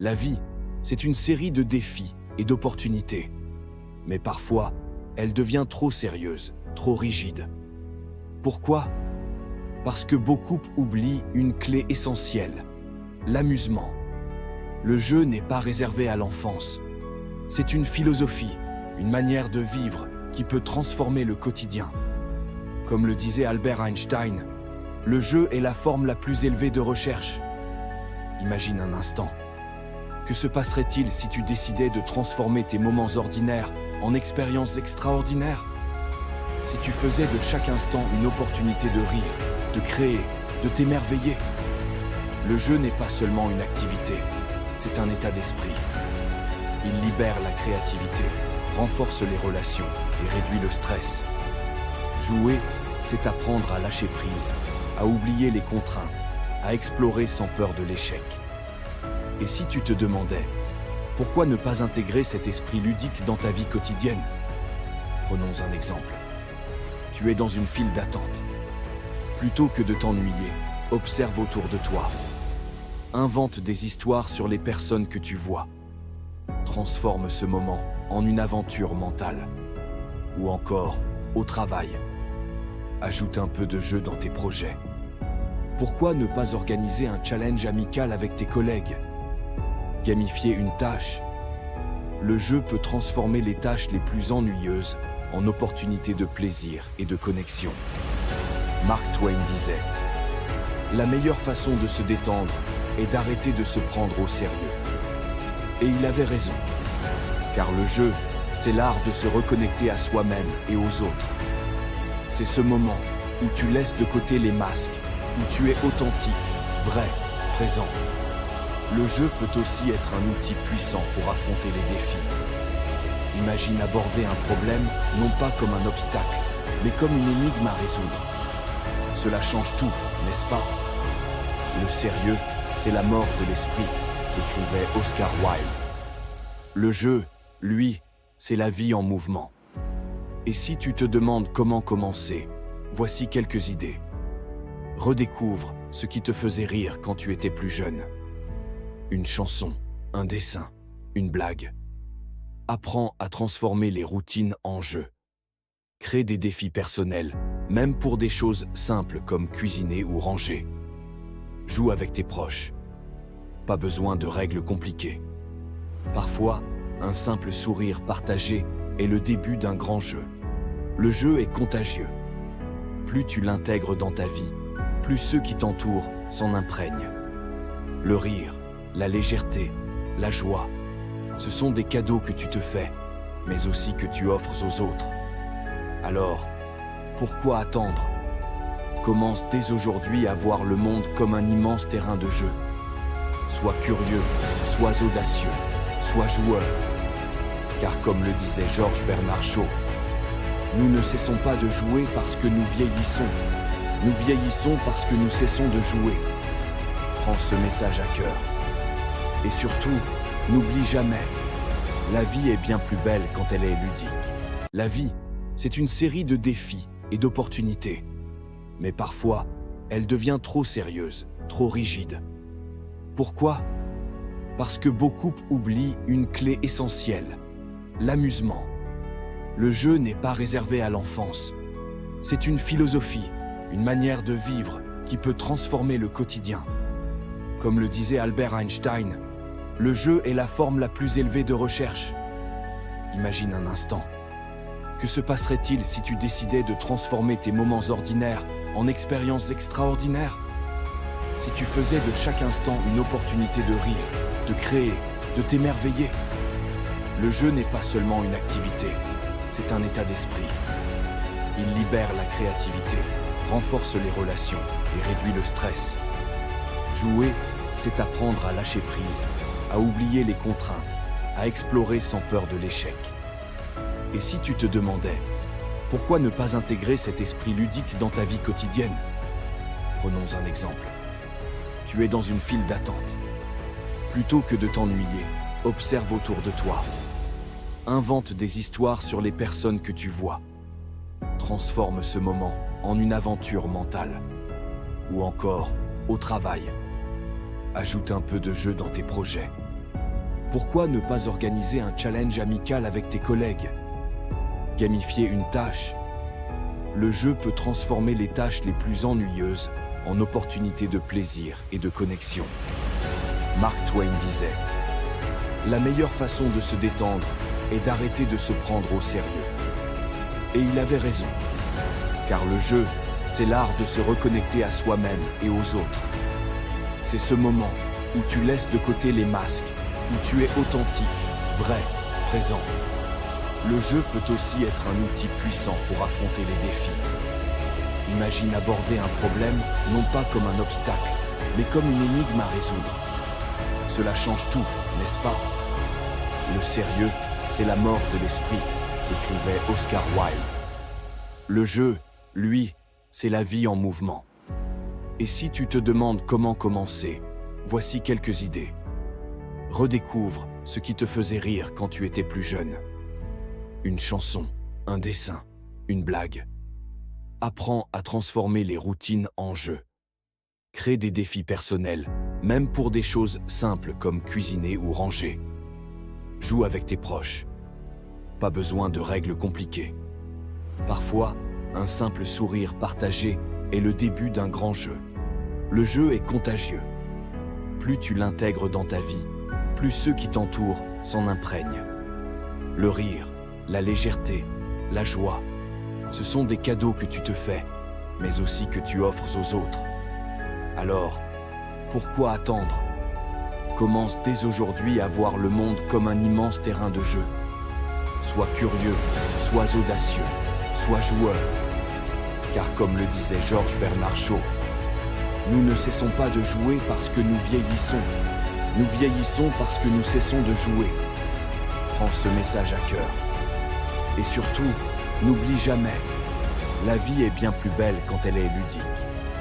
La vie, c'est une série de défis et d'opportunités. Mais parfois, elle devient trop sérieuse, trop rigide. Pourquoi? Parce que beaucoup oublient une clé essentielle, l'amusement. Le jeu n'est pas réservé à l'enfance. C'est une philosophie, une manière de vivre qui peut transformer le quotidien. Comme le disait Albert Einstein, le jeu est la forme la plus élevée de recherche. Imagine un instant. Que se passerait-il si tu décidais de transformer tes moments ordinaires en expériences extraordinaires? Si tu faisais de chaque instant une opportunité de rire, de créer, de t'émerveiller? Le jeu n'est pas seulement une activité, c'est un état d'esprit. Il libère la créativité, renforce les relations et réduit le stress. Jouer, c'est apprendre à lâcher prise, à oublier les contraintes, à explorer sans peur de l'échec. Et si tu te demandais, pourquoi ne pas intégrer cet esprit ludique dans ta vie quotidienne? Prenons un exemple. Tu es dans une file d'attente. Plutôt que de t'ennuyer, observe autour de toi. Invente des histoires sur les personnes que tu vois. Transforme ce moment en une aventure mentale. Ou encore, au travail. Ajoute un peu de jeu dans tes projets. Pourquoi ne pas organiser un challenge amical avec tes collègues? Gamifier une tâche. Le jeu peut transformer les tâches les plus ennuyeuses en opportunités de plaisir et de connexion. Mark Twain disait « La meilleure façon de se détendre est d'arrêter de se prendre au sérieux. » Et il avait raison, car le jeu, c'est l'art de se reconnecter à soi-même et aux autres. C'est ce moment où tu laisses de côté les masques, où tu es authentique, vrai, présent. Le jeu peut aussi être un outil puissant pour affronter les défis. Imagine aborder un problème non pas comme un obstacle, mais comme une énigme à résoudre. Cela change tout, n'est-ce pas? Le sérieux, c'est la mort de l'esprit, écrivait Oscar Wilde. Le jeu, lui, c'est la vie en mouvement. Et si tu te demandes comment commencer, voici quelques idées. Redécouvre ce qui te faisait rire quand tu étais plus jeune. Une chanson, un dessin, une blague. Apprends à transformer les routines en jeu. Crée des défis personnels, même pour des choses simples comme cuisiner ou ranger. Joue avec tes proches. Pas besoin de règles compliquées. Parfois, un simple sourire partagé est le début d'un grand jeu. Le jeu est contagieux. Plus tu l'intègres dans ta vie, plus ceux qui t'entourent s'en imprègnent. Le rire, la légèreté, la joie, ce sont des cadeaux que tu te fais, mais aussi que tu offres aux autres. Alors, pourquoi attendre? Commence dès aujourd'hui à voir le monde comme un immense terrain de jeu. Sois curieux, sois audacieux, sois joueur. Car comme le disait Georges Bernard Shaw, nous ne cessons pas de jouer parce que nous vieillissons. Nous vieillissons parce que nous cessons de jouer. Prends ce message à cœur. Et surtout, n'oublie jamais, la vie est bien plus belle quand elle est ludique. La vie, c'est une série de défis et d'opportunités. Mais parfois, elle devient trop sérieuse, trop rigide. Pourquoi? Parce que beaucoup oublient une clé essentielle, l'amusement. Le jeu n'est pas réservé à l'enfance. C'est une philosophie, une manière de vivre qui peut transformer le quotidien. Comme le disait Albert Einstein, le jeu est la forme la plus élevée de recherche. Imagine un instant. Que se passerait-il si tu décidais de transformer tes moments ordinaires en expériences extraordinaires? Si tu faisais de chaque instant une opportunité de rire, de créer, de t'émerveiller? Le jeu n'est pas seulement une activité, c'est un état d'esprit. Il libère la créativité, renforce les relations et réduit le stress. Jouer, c'est apprendre à lâcher prise, à oublier les contraintes, à explorer sans peur de l'échec. Et si tu te demandais, pourquoi ne pas intégrer cet esprit ludique dans ta vie quotidienne? Prenons un exemple. Tu es dans une file d'attente. Plutôt que de t'ennuyer, observe autour de toi. Invente des histoires sur les personnes que tu vois. Transforme ce moment en une aventure mentale. Ou encore, au travail. Ajoute un peu de jeu dans tes projets. Pourquoi ne pas organiser un challenge amical avec tes collègues? Gamifier une tâche. Le jeu peut transformer les tâches les plus ennuyeuses en opportunités de plaisir et de connexion. Mark Twain disait: la meilleure façon de se détendre est d'arrêter de se prendre au sérieux. Et il avait raison, car le jeu, c'est l'art de se reconnecter à soi-même et aux autres. C'est ce moment où tu laisses de côté les masques, où tu es authentique, vrai, présent. Le jeu peut aussi être un outil puissant pour affronter les défis. Imagine aborder un problème non pas comme un obstacle, mais comme une énigme à résoudre. Cela change tout, n'est-ce pas? Le sérieux, c'est la mort de l'esprit, écrivait Oscar Wilde. Le jeu, lui, c'est la vie en mouvement. Et si tu te demandes comment commencer, voici quelques idées. Redécouvre ce qui te faisait rire quand tu étais plus jeune. Une chanson, un dessin, une blague. Apprends à transformer les routines en jeux. Crée des défis personnels, même pour des choses simples comme cuisiner ou ranger. Joue avec tes proches. Pas besoin de règles compliquées. Parfois, un simple sourire partagé est le début d'un grand jeu. Le jeu est contagieux. Plus tu l'intègres dans ta vie, plus ceux qui t'entourent s'en imprègnent. Le rire, la légèreté, la joie, ce sont des cadeaux que tu te fais, mais aussi que tu offres aux autres. Alors, pourquoi attendre? Commence dès aujourd'hui à voir le monde comme un immense terrain de jeu. Sois curieux, sois audacieux, sois joueur. Car comme le disait Georges Bernard Shaw, nous ne cessons pas de jouer parce que nous vieillissons. Nous vieillissons parce que nous cessons de jouer. Prends ce message à cœur. Et surtout, n'oublie jamais, la vie est bien plus belle quand elle est ludique.